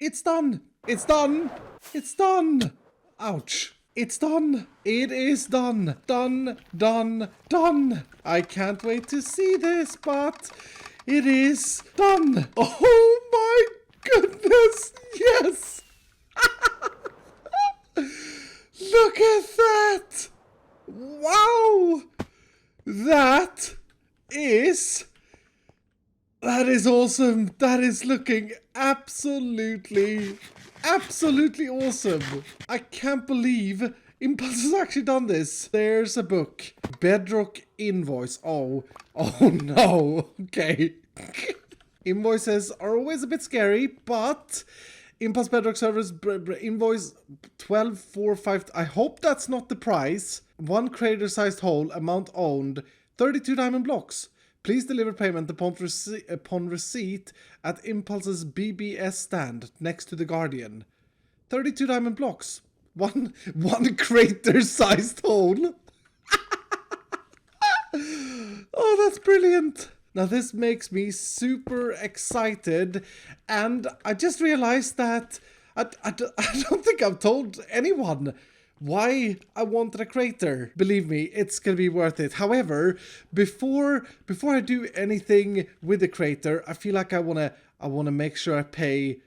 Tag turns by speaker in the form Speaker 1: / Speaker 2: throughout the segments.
Speaker 1: It's done. It's done. It's done. Ouch. It's done. It is done. Done, done, done. I can't wait to see this, but it is done. Oh my goodness. Yes. Look at that. Wow. That is awesome. That is looking absolutely awesome. I can't believe Impulse has actually done this. There's a book. Bedrock invoice. Oh no. Okay. Invoices are always a bit scary, but Impulse Bedrock servers invoice 1245. I hope that's not the price. One creator-sized hole, amount owned, 32 diamond blocks. Please deliver payment upon receipt at Impulse's BBS stand next to the Guardian. 32 diamond blocks. One crater-sized hole. Oh, that's brilliant. Now this makes me super excited, and I just realized that I don't think I've told anyone why I wanted a crater. Believe me, it's gonna be worth it. However, before I do anything with the crater, I feel like I wanna make sure I pay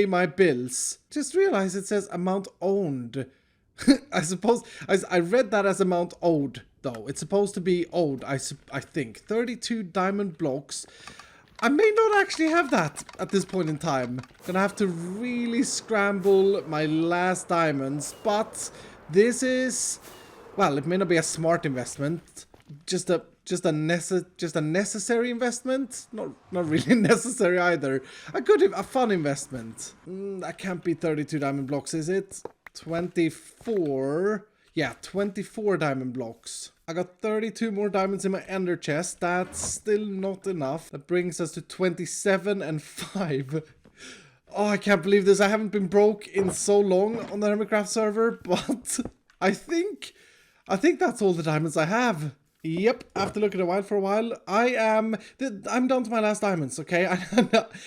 Speaker 1: my bills. Just realized it says amount owned. I suppose I read that as amount owed though. It's supposed to be owed. I think 32 diamond blocks. I may not actually have that at this point in time. Gonna have to really scramble my last diamonds, but this is, well, it may not be a smart investment, just a necessary investment. Not really necessary either. A fun investment. That can't be 32 diamond blocks, is it? 24. Yeah, 24 diamond blocks. I got 32 more diamonds in my ender chest. That's still not enough. That brings us to 27 and 5. Oh, I can't believe this. I haven't been broke in so long on the Hermitcraft server, but I think that's all the diamonds I have. Yep, after looking for a while, I'm down to my last diamonds, okay?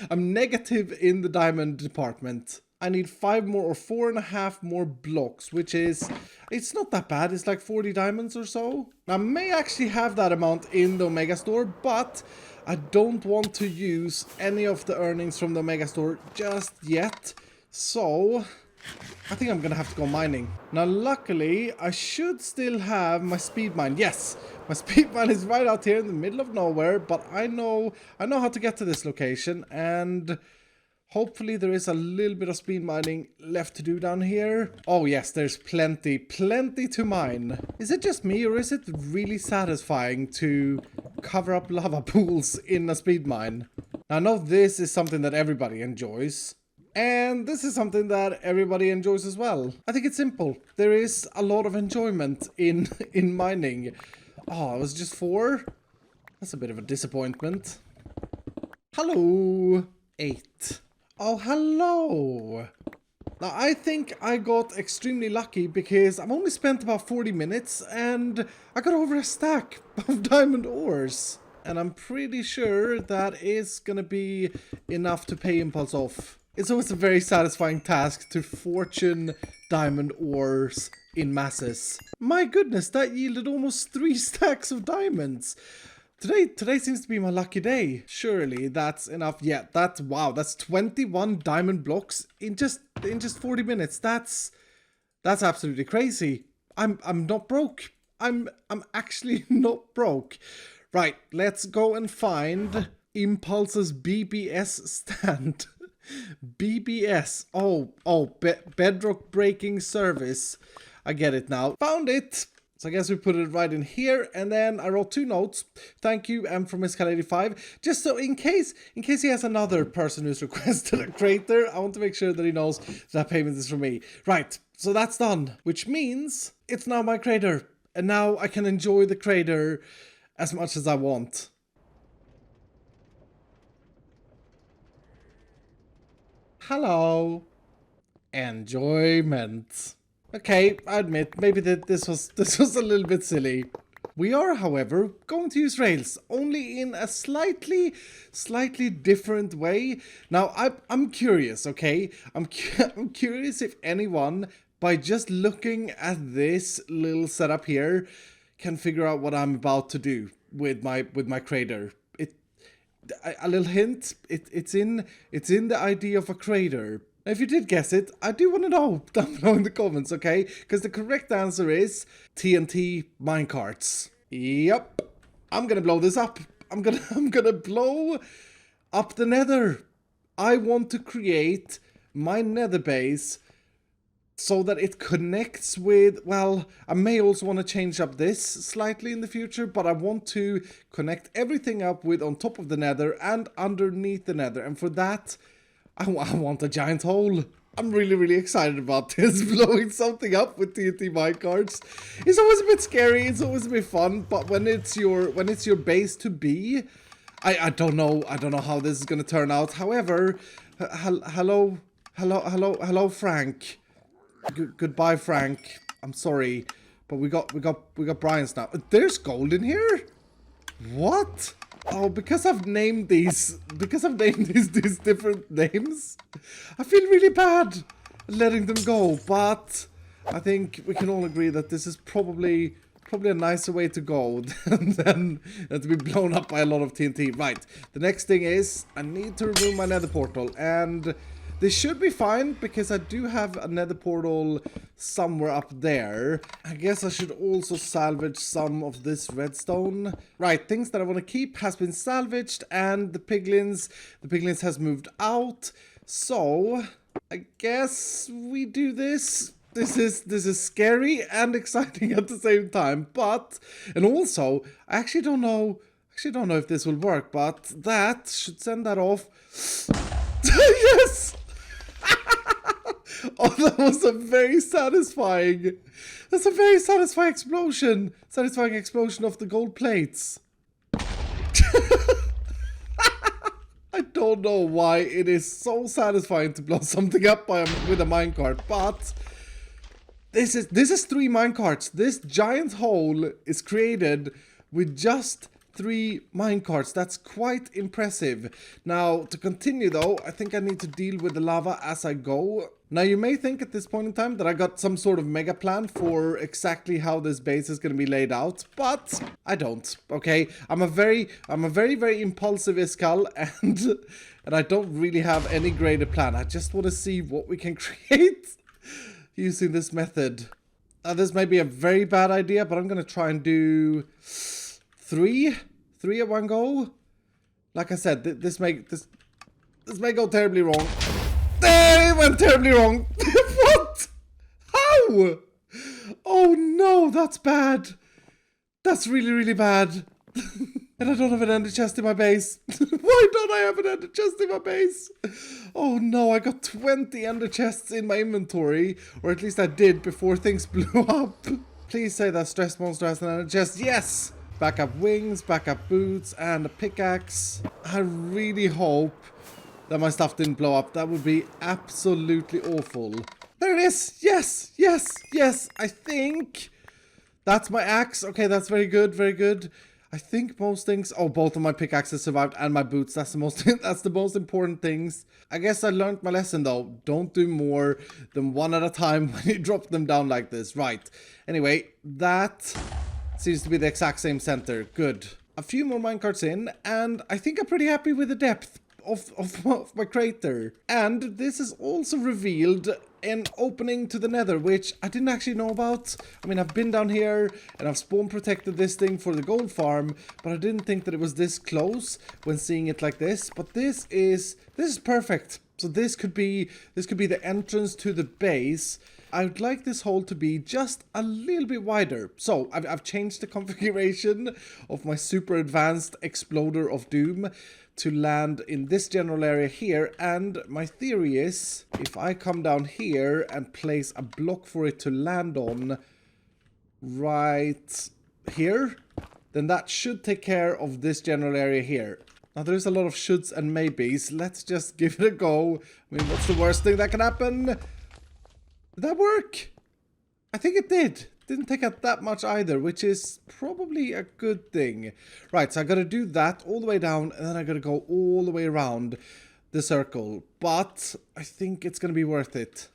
Speaker 1: I'm negative in the diamond department. I need 5 more or 4.5 more blocks, which is, it's not that bad. It's like 40 diamonds or so. Now, I may actually have that amount in the Omega store, but I don't want to use any of the earnings from the Omega store just yet. So I think I'm gonna have to go mining. Now, luckily, I should still have my speed mine. Yes, my speed mine is right out here in the middle of nowhere, but I know how to get to this location, and hopefully there is a little bit of speed mining left to do down here. Oh yes, there's plenty to mine. Is it just me, or is it really satisfying to cover up lava pools in a speed mine? Now, I know this is something that everybody enjoys, and this is something that everybody enjoys as well. I think it's simple. There is a lot of enjoyment in mining. Oh, it was just 4? That's a bit of a disappointment. Hello. 8. Oh, hello! Now, I think I got extremely lucky because I've only spent about 40 minutes and I got over a stack of diamond ores. And I'm pretty sure that is gonna be enough to pay Impulse off. It's always a very satisfying task to fortune diamond ores in masses. My goodness, that yielded almost 3 stacks of diamonds. Today seems to be my lucky day. Surely that's enough. Yeah, wow, that's 21 diamond blocks in just 40 minutes. That's absolutely crazy. I'm not broke. I'm actually not broke. Right, let's go and find Impulse's BBS stand. BBS. Bedrock breaking service. I get it now. Found it. So I guess we put it right in here, and then I wrote 2 notes. Thank you, M from iskall85. Just so in case he has another person who's requested a crater, I want to make sure that he knows that payment is from me. Right, so that's done, which means it's now my crater, and now I can enjoy the crater as much as I want. Hello. Enjoyment. Okay, I admit, maybe this was a little bit silly. We are, however, going to use rails, only in a slightly different way. Now, I'm curious, okay? I'm curious if anyone, by just looking at this little setup here, can figure out what I'm about to do with my crater. A little hint, it's in the idea of a crater. Now, if you did guess it, I do want to know down below in the comments, okay? Because the correct answer is TNT minecarts. Yep, I'm gonna blow this up. I'm gonna blow up the nether. I want to create my nether base so that it connects with, well, I may also want to change up this slightly in the future, but I want to connect everything up with on top of the nether and underneath the nether. And for that, I want a giant hole. I'm really excited about this, blowing something up with TNT minecarts. It's always a bit scary, it's always a bit fun, but when it's your base to be, I don't know how this is gonna turn out. However, hello Frank. Goodbye, Frank. I'm sorry, but we got Brian's now. There's gold in here? What? Oh, because I've named these different names, I feel really bad letting them go, but I think we can all agree that this is probably a nicer way to go than to be blown up by a lot of TNT. Right, the next thing is I need to remove my nether portal, and this should be fine because I do have a nether portal somewhere up there. I guess I should also salvage some of this redstone. Right, things that I want to keep has been salvaged, and the piglins has moved out. So I guess we do this. This is scary and exciting at the same time, but, and also I actually don't know if this will work, but that should send that off. Yes. Oh, that was a very satisfying. That's a very satisfying explosion. Satisfying explosion of the gold plates. I don't know why it is so satisfying to blow something up with a minecart, but this is 3 minecarts. This giant hole is created with just 3 minecarts. That's quite impressive. Now, to continue though, I think I need to deal with the lava as I go. Now, you may think at this point in time that I got some sort of mega plan for exactly how this base is going to be laid out, but I don't, okay? I'm a very impulsive iskall, and I don't really have any greater plan. I just want to see what we can create using this method. Now, this may be a very bad idea, but I'm going to try and do 3 at one go. Like I said, this may go terribly wrong. It went terribly wrong. What? How? Oh no, that's bad. That's really bad. And I don't have an ender chest in my base. Why don't I have an ender chest in my base? Oh no, I got 20 ender chests in my inventory. Or at least I did before things blew up. Please say that stress monster has an ender chest. Yes! Backup wings, backup boots, and a pickaxe. I really hope that my stuff didn't blow up. That would be absolutely awful. There it is! Yes! I think that's my axe. Okay, that's very good. I think most things... Oh, both of my pickaxes survived and my boots. That's the most important things. I guess I learned my lesson though. Don't do more than 1 at a time when you drop them down like this. Right. Anyway, that seems to be the exact same center. Good. A few more minecarts in, and I think I'm pretty happy with the depth of my crater. And this is also revealed an opening to the nether, which I didn't actually know about. I mean, I've been down here and I've spawn protected this thing for the gold farm, but I didn't think that it was this close when seeing it like this. But this is perfect. So this could be the entrance to the base. I would like this hole to be just a little bit wider. So I've changed the configuration of my super advanced exploder of doom to land in this general area here, and my theory is if I come down here and place a block for it to land on right here, then that should take care of this general area here. Now there's a lot of shoulds and maybes. Let's just give it a go. I mean, what's the worst thing that can happen? Did that work? I think it did. didn't take out that much either, which is probably a good thing. Right, so I gotta do that all the way down, and then I gotta go all the way around the circle. But I think it's gonna be worth it.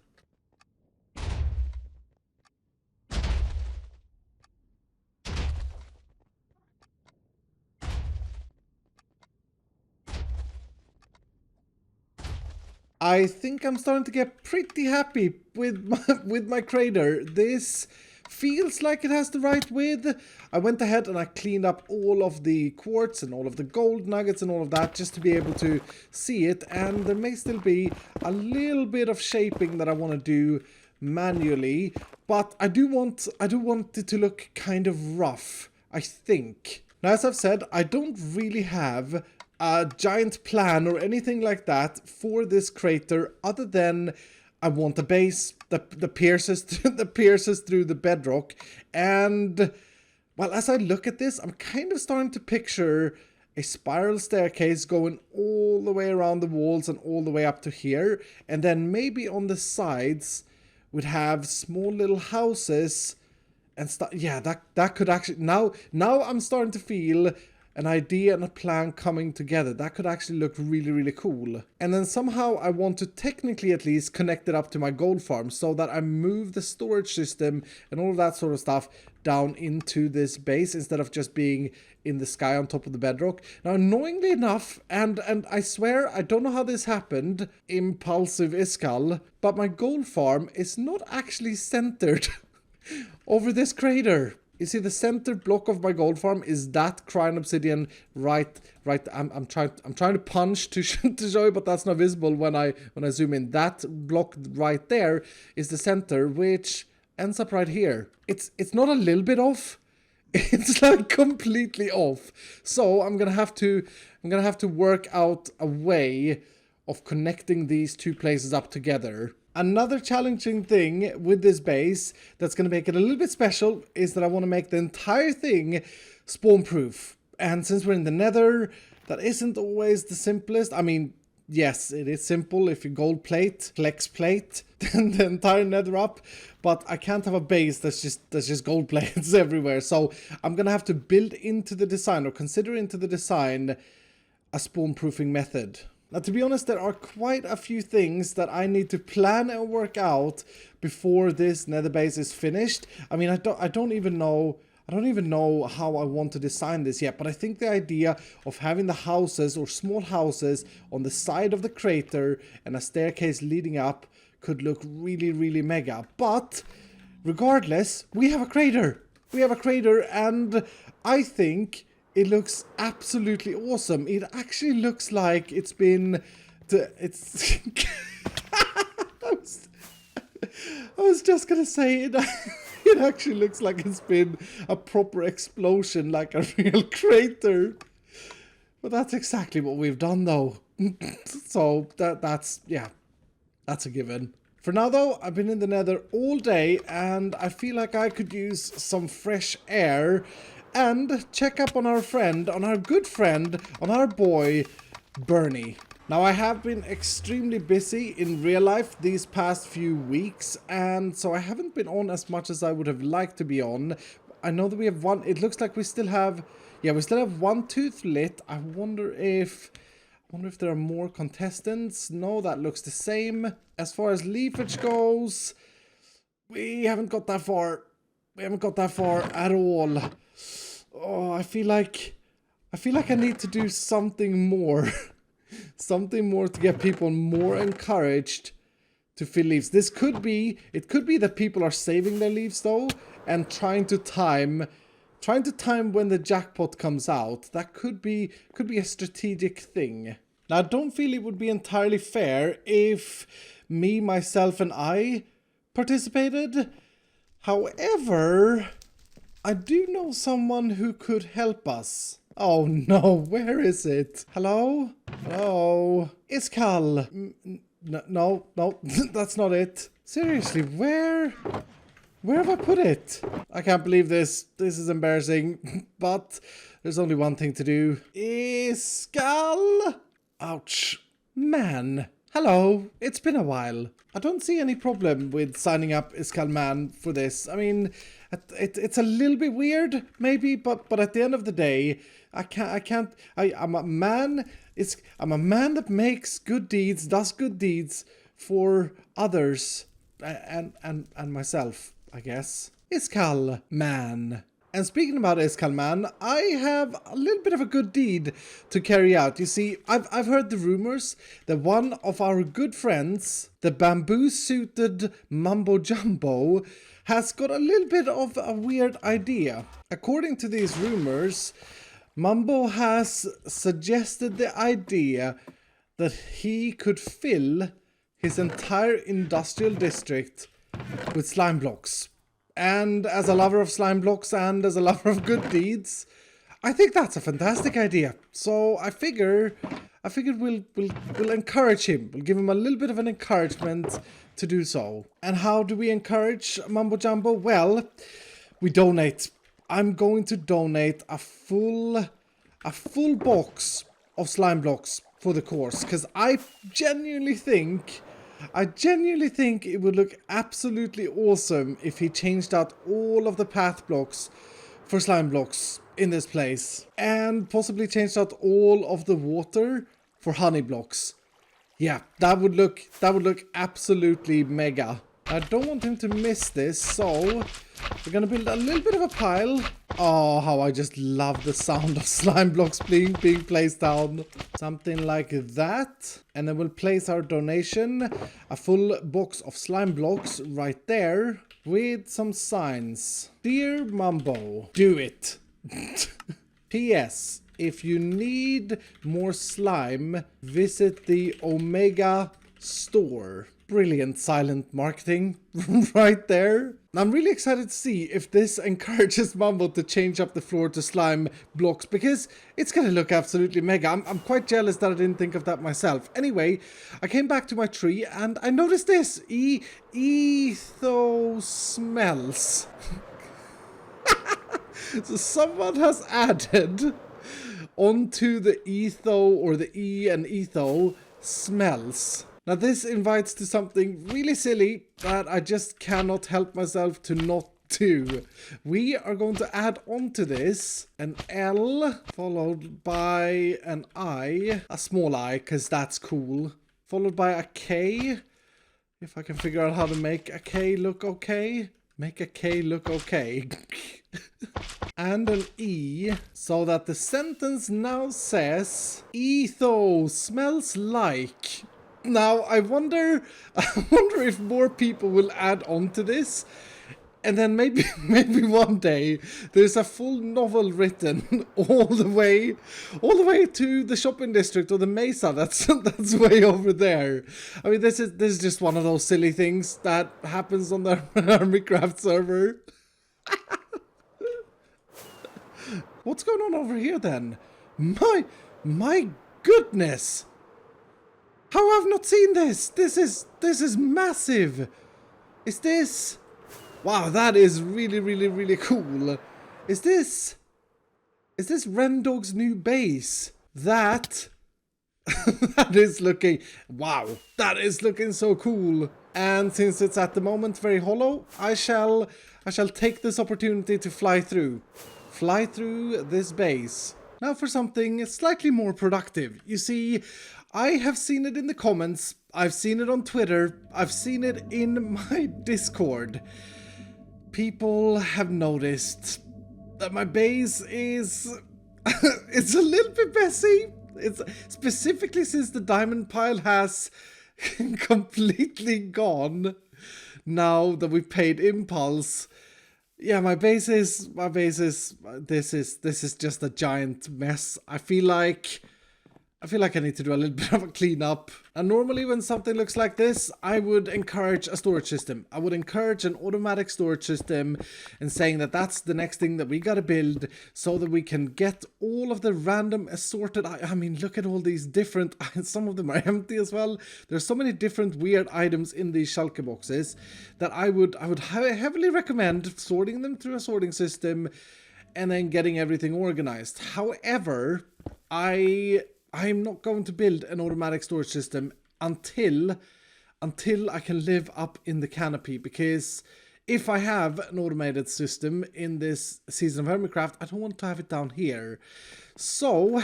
Speaker 1: I think I'm starting to get pretty happy with my crater. This feels like it has the right width. I went ahead and I cleaned up all of the quartz and all of the gold nuggets and all of that just to be able to see it. And there may still be a little bit of shaping that I want to do manually, but I do want it to look kind of rough, I think. Now, as I've said, I don't really have a giant plan or anything like that for this crater other than I want a base that pierces through the bedrock. And well, as I look at this, I'm kind of starting to picture a spiral staircase going all the way around the walls and all the way up to here, and then maybe on the sides would have small little houses and stuff. Yeah, that could actually, now I'm starting to feel an idea and a plan coming together. That could actually look really, really cool. And then somehow I want to technically at least connect it up to my gold farm so that I move the storage system and all of that sort of stuff down into this base instead of just being in the sky on top of the bedrock. Now, annoyingly enough, and I swear I don't know how this happened, impulsive iskall, but my gold farm is not actually centered over this crater. You see, the center block of my gold farm is that crying obsidian right. I'm trying to punch to show you, but that's not visible when I zoom in. That block right there is the center, which ends up right here. It's not a little bit off. It's like completely off. So I'm gonna have to work out a way of connecting these two places up together. Another challenging thing with this base that's going to make it a little bit special is that I want to make the entire thing spawn proof. And since we're in the nether, that isn't always the simplest. I mean, yes, it is simple if you gold plate, flex plate, then the entire nether up. But I can't have a base that's just gold plates everywhere. So I'm going to have to build into the design or consider into the design a spawn proofing method. Now, to be honest, there are quite a few things that I need to plan and work out before this nether base is finished. I mean, I don't even know how I want to design this yet, but I think the idea of having the houses or small houses on the side of the crater and a staircase leading up could look really, really mega. But regardless, we have a crater. We have a crater, and I think it looks absolutely awesome. It actually looks like it's been... I was just gonna say it. It actually looks like it's been a proper explosion, like a real crater. But that's exactly what we've done, though. So that's a given. For now, though, I've been in the nether all day, and I feel like I could use some fresh air and check up on our friend, on our good friend, on our boy, Bernie. Now, I have been extremely busy in real life these past few weeks, and so I haven't been on as much as I would have liked to be on. I know that we have one, it looks like we still have one tooth lit. I wonder if there are more contestants. No, that looks the same. As far as leafage goes, we haven't got that far. We haven't got that far at all. Oh, I feel like I need to do something more. Something more to get people more encouraged to fill leaves. It could be that people are saving their leaves though and trying to time when the jackpot comes out. That could be a strategic thing. Now, I don't feel it would be entirely fair if me, myself, and I participated. However, I do know someone who could help us. Oh no, where is it? Hello? Hello? Iskall. No, that's not it. Seriously, where have I put it? I can't believe this. This is embarrassing. But there's only one thing to do. Iskall! Ouch. Man, Hello, it's been a while. I don't see any problem with signing up Iskall Man for this. I mean, it's a little bit weird, maybe, but at the end of the day, I'm a man. I'm a man that makes good deeds, does good deeds for others, and myself, I guess. Iskall Man. And speaking about Iskall Man, I have a little bit of a good deed to carry out. You see, I've heard the rumors that one of our good friends, the bamboo-suited Mumbo Jumbo, has got a little bit of a weird idea. According to these rumors, Mumbo has suggested the idea that he could fill his entire industrial district with slime blocks. And as a lover of slime blocks and as a lover of good deeds, I think that's a fantastic idea. So I figured we'll encourage him. We'll give him a little bit of an encouragement to do so. And how do we encourage Mumbo Jumbo? Well, we donate. I'm going to donate a full box of slime blocks for the course, because I genuinely think it would look absolutely awesome if he changed out all of the path blocks for slime blocks in this place. And possibly changed out all of the water for honey blocks. Yeah, that would look absolutely mega. I don't want him to miss this, so we're gonna build a little bit of a pile. Oh, how I just love the sound of slime blocks being placed down. Something like that. And then we'll place our donation, a full box of slime blocks right there, with some signs. Dear Mumbo, do it. P.S. If you need more slime, visit the Omega store. Brilliant silent marketing right there. I'm really excited to see if this encourages Mumbo to change up the floor to slime blocks, because it's gonna look absolutely mega. I'm quite jealous that I didn't think of that myself. Anyway, I came back to my tree and I noticed this. Etho smells. So someone has added onto the etho, or the E and etho, smells. Now this invites to something really silly that I just cannot help myself to not do. We are going to add onto this an L followed by an I, a small I, because that's cool, followed by a K. If I can figure out how to make a K look okay. Make a K look okay. And an E, so that the sentence now says, Etho smells like. Now, I wonder if more people will add on to this, and then maybe one day there's a full novel written all the way to the shopping district or the mesa that's way over there. I mean, this is just one of those silly things that happens on the Hermitcraft server. What's going on over here then? My goodness! How have I not seen this? This is massive. Is this? Wow, that is really cool. Is this Rendog's new base? That is looking, wow, that is looking so cool. And since it's at the moment very hollow, I shall take this opportunity to fly through this base. Now for something slightly more productive. You see, I have seen it in the comments, I've seen it on Twitter, I've seen it in my Discord. People have noticed that my base is it's a little bit messy. It's specifically since the diamond pile has completely gone now that we've paid impulse. Yeah, this is just a giant mess. I feel like I need to do a little bit of a cleanup. And normally when something looks like this, I would encourage a storage system. I would encourage an automatic storage system and saying that that's the next thing that we gotta build so that we can get all of the random assorted. I mean, look at all these different, some of them are empty as well. There's so many different weird items in these shulker boxes that I would heavily recommend sorting them through a sorting system and then getting everything organized. However, I'm not going to build an automatic storage system until I can live up in the canopy, because if I have an automated system in this season of Hermitcraft, I don't want to have it down here. So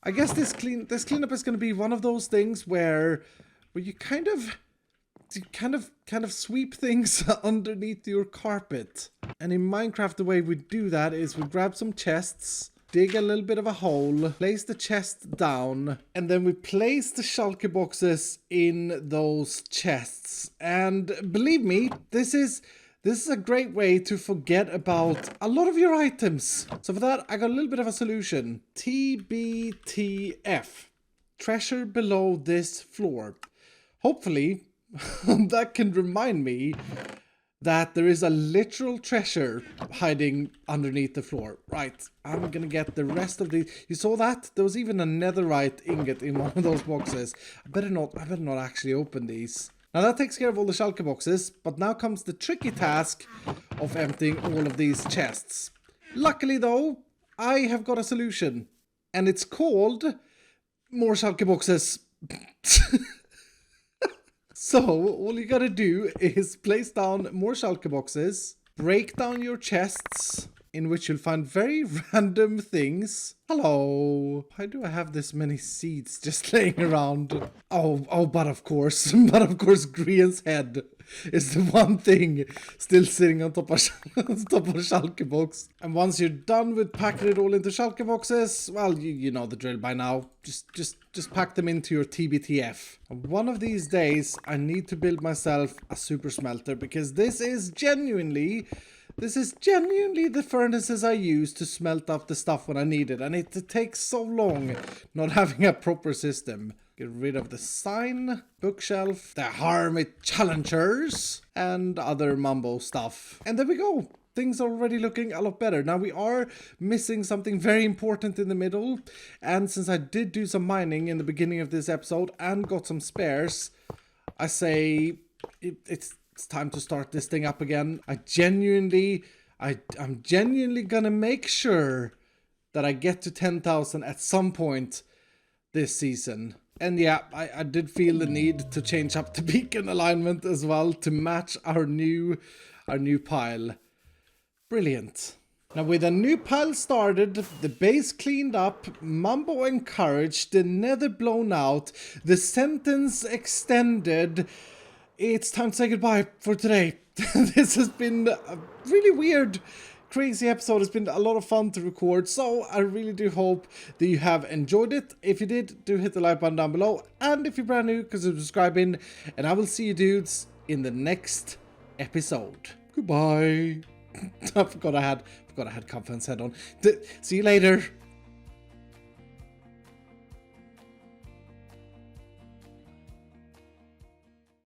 Speaker 1: I guess this cleanup is going to be one of those things where you kind of sweep things underneath your carpet. And in Minecraft, the way we do that is we grab some chests, dig a little bit of a hole, place the chest down, and then we place the shulker boxes in those chests. And believe me, this is a great way to forget about a lot of your items. So for that, I got a little bit of a solution. TBTF. Treasure below this floor. Hopefully, that can remind me that there is a literal treasure hiding underneath the floor. Right, I'm gonna get the rest of these. You saw that? There was even a netherite ingot in one of those boxes. I better not actually open these. Now that takes care of all the shulker boxes, but now comes the tricky task of emptying all of these chests. Luckily though, I have got a solution. And it's called more shulker boxes. So, all you gotta do is place down more shulker boxes, break down your chests, in which you'll find very random things. Hello. Why do I have this many seeds just laying around? Oh, but of course, Grian's head is the one thing still sitting on top of shulker box. And once you're done with packing it all into shulker boxes, well, you know the drill by now. Just pack them into your TBTF. And one of these days, I need to build myself a super smelter, because this is genuinely the furnaces I use to smelt up the stuff when I need it. And it takes so long not having a proper system. Get rid of the sign, bookshelf, the hermit challengers, and other mumbo stuff. And there we go. Things are already looking a lot better. Now we are missing something very important in the middle. And since I did do some mining in the beginning of this episode and got some spares, I say it's time to start this thing up again. I'm genuinely gonna make sure that I get to 10,000 at some point this season. And yeah, I did feel the need to change up the beacon alignment as well to match our new pile. Brilliant. Now with a new pile started, the base cleaned up, Mumbo encouraged, the nether blown out, the sentence extended, it's time to say goodbye for today. This has been a really weird, crazy episode. It's been a lot of fun to record, so I really do hope that you have enjoyed it. If you did, do hit the like button down below, and if you're brand new, consider subscribing, and I will see you dudes in the next episode. Goodbye. I forgot I had Confidence head on. See you later.